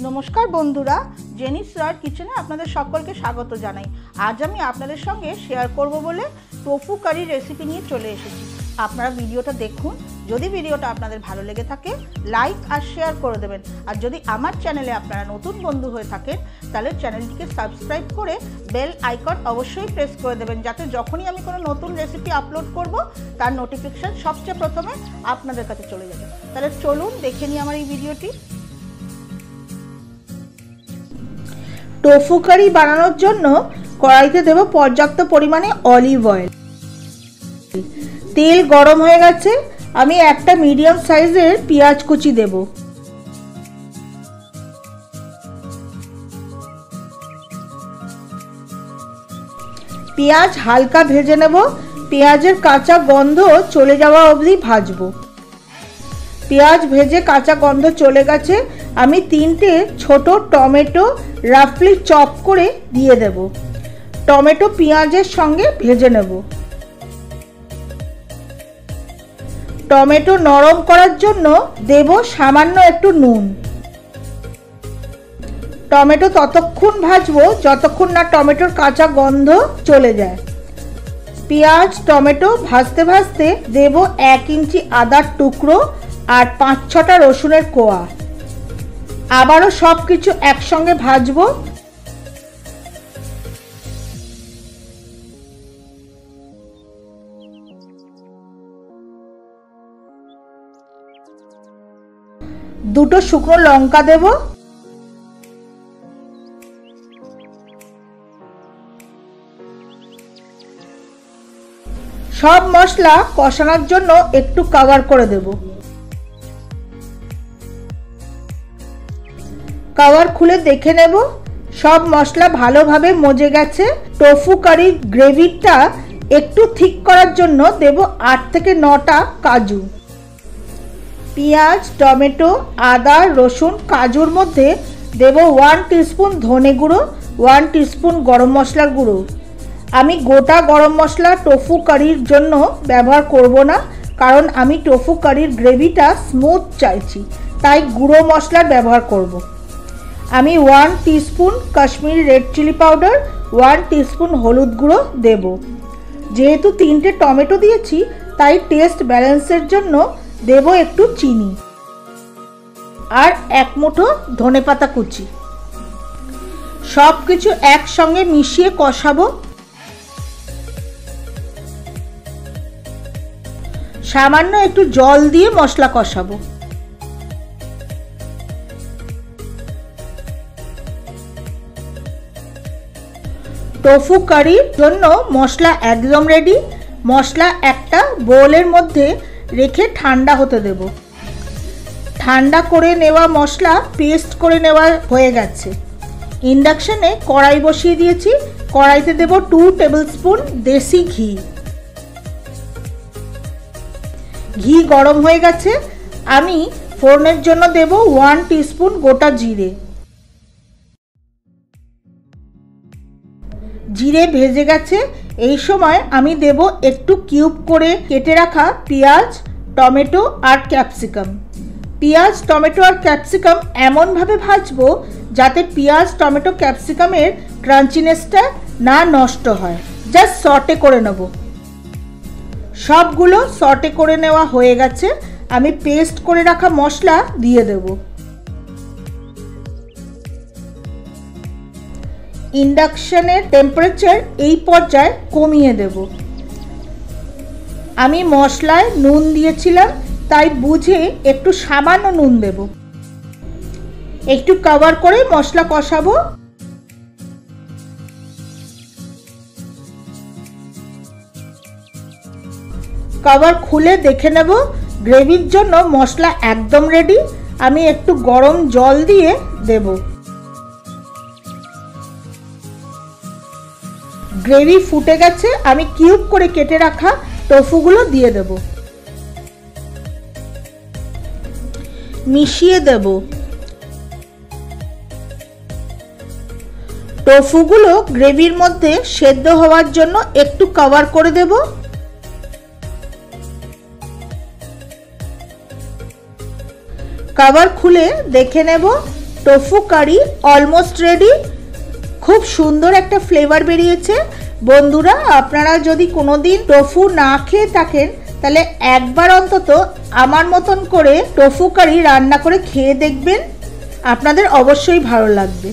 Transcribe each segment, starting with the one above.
নমস্কার বন্ধুরা, জেনিস রয় কিচেনে আপনাদের সকলকে স্বাগত জানাই। আজ আমি আপনাদের সঙ্গে শেয়ার করব বলে টোফু কারি রেসিপি নিয়ে চলে এসেছি। আপনারা ভিডিওটা দেখুন। যদি ভিডিওটা আপনাদের ভালো লেগে থাকে লাইক আর শেয়ার করে দেবেন। আর যদি আমার চ্যানেলে আপনারা নতুন বন্ধু হয়ে থাকেন তাহলে চ্যানেলটিকে সাবস্ক্রাইব করে বেল আইকন অবশ্যই প্রেস করে দেবেন, যাতে যখনই আমি কোনো নতুন রেসিপি আপলোড করব তার নোটিফিকেশান সবচেয়ে প্রথমে আপনাদের কাছে চলে যাবে। তাহলে চলুন দেখে নিই আমার এই ভিডিওটি। টোফু কারি বানানোর জন্য কড়াইতে দেব পর্যাপ্ত পরিমাণে অলিভ অয়েল। তেল গরম হয়ে গেছে, আমি একটা মিডিয়াম সাইজের পেঁয়াজ কুচি দেব। পেঁয়াজ হালকা ভেজে নেব, পেঁয়াজের কাঁচা গন্ধ চলে যাওয়া অবধি ভাজবো। পেঁয়াজ ভেজে কাঁচা গন্ধ চলে গেছে, আমি 3টে ছোট টমেটো রাফলি চপ করে দিয়ে দেব। টমেটো পেঁয়াজের সঙ্গে ভেজে নেব। টমেটো নরম করার জন্য দেব সামান্য একটু নুন। টমেটো ততক্ষণ ভাজবো যতক্ষণ না টমেটোর কাঁচা গন্ধ চলে যায়। পেঁয়াজ টমেটো ভাজতে ভাজতে দেব 1 ইঞ্চি আদার টুকরো আর 5-6টা রসুনের কোয়া। আবারও সব কিছু একসঙ্গে ভাজবো। দুটো শুকনো লঙ্কা দেব। সব মশলা কষানোর জন্য একটু কভার করে দেব। কভার খুলে দেখে নেব সব মশলা ভালোভাবে মজে গেছে। টোফু কারির গ্রেভিটা একটু ঠিক করার জন্য দেব 8 থেকে 9টা কাজু। পেঁয়াজ টমেটো আদা রসুন কাজুর মধ্যে দেব 1 টিস্পুন ধনে গুঁড়ো, 1 টিস্পুন গরম মশলার গুঁড়ো। আমি গোটা গরম মশলা টোফু কারির জন্য ব্যবহার করব না, কারণ আমি টোফু কারির গ্রেভিটা স্মুথ চাইছি, তাই গুঁড়ো মশলার ব্যবহার করব। আমি 1 teaspoon Kashmiri red chilli powder, 1 teaspoon হলুদ গুঁড়ো দেব। যেহেতু 3টে টমেটো দিয়েছি তাই টেস্ট ব্যালেন্সের জন্য দেব একটু চিনি আর 1 মুঠো ধনেপাতা কুচি। সব কিছু একসঙ্গে মিশিয়ে কষাবো। সামান্য একটু জল দিয়ে মশলা কষাবো। টোফু কারির জন্য মশলা একদম রেডি। মশলা একটা বোলের মধ্যে রেখে ঠান্ডা হতে দেব। ঠান্ডা করে নেওয়া মশলা পেস্ট করে নেওয়া হয়ে গেছে। ইন্ডাকশনে কড়াই বসিয়ে দিয়েছি। কড়াইতে দেব 2 টেবিলস্পুন দেশি ঘি। ঘি গরম হয়ে গেছে, আমি ফোড়নের জন্য দেব 1 টিস্পুন গোটা জিরে। জিরে ভেজে গেছে, এই সময় আমি দেব একটু কিউব করে কেটে রাখা পেঁয়াজ টমেটো আর ক্যাপসিকাম। পেঁয়াজ টমেটো আর ক্যাপসিকাম এমনভাবে ভাজবো যাতে পেঁয়াজ টমেটো ক্যাপসিকামের ক্রাঞ্চিনেসটা না নষ্ট হয়। জাস্ট সটে করে নেব। সবগুলো সটে করে নেওয়া হয়ে গেছে, আমি পেস্ট করে রাখা মশলা দিয়ে দেব। ইন্ডাকশনের টেম্পারেচার এই পর্যায়ে কমিয়ে দেব। আমি মশলায় নুন দিয়েছিলাম, তাই বুঝে একটু সামান্য নুন দেব। একটু কভার করে মশলা কষাবো। কভার খুলে দেখে নেব গ্রেভির জন্য মশলা একদম রেডি। আমি একটু গরম জল দিয়ে দেব। গ্রেভি ফুটে গেছে, আমি কিউব করে কেটে রাখা টোফুগুলো দিয়ে দেব। মিশিয়ে দেব। টোফুগুলো গ্রেভির মধ্যে সেদ্ধ হওয়ার জন্য একটু কভার করে দেব। কভার খুলে দেখে নেব টোফু কারি অলমোস্ট রেডি। খুব সুন্দর একটা ফ্লেভার বেরিয়েছে। বন্ধুরা, আপনারা যদি কোনোদিন টোফু না খেয়ে থাকেন তাহলে একবার অন্তত আমার মতন করে টোফু কারি রান্না করে খেয়ে দেখবেন, আপনাদের অবশ্যই ভালো লাগবে।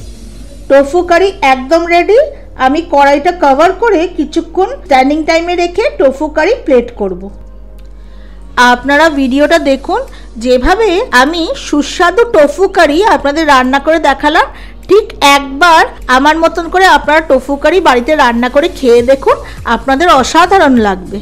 টোফু কারি একদম রেডি। আমি কড়াইটা কভার করে কিছুক্ষণ স্ট্যান্ডিং টাইমে রেখে টোফু কারি প্লেট করব। আপনারা ভিডিওটা দেখুন, যেভাবে আমি সুস্বাদু টোফু কারি আপনাদের রান্না করে দেখালাম, ঠিক একবার আমার মতন করে আপনারা টোফু কারি বাড়িতে রান্না করে খেয়ে দেখুন, আপনাদের অসাধারণ লাগবে।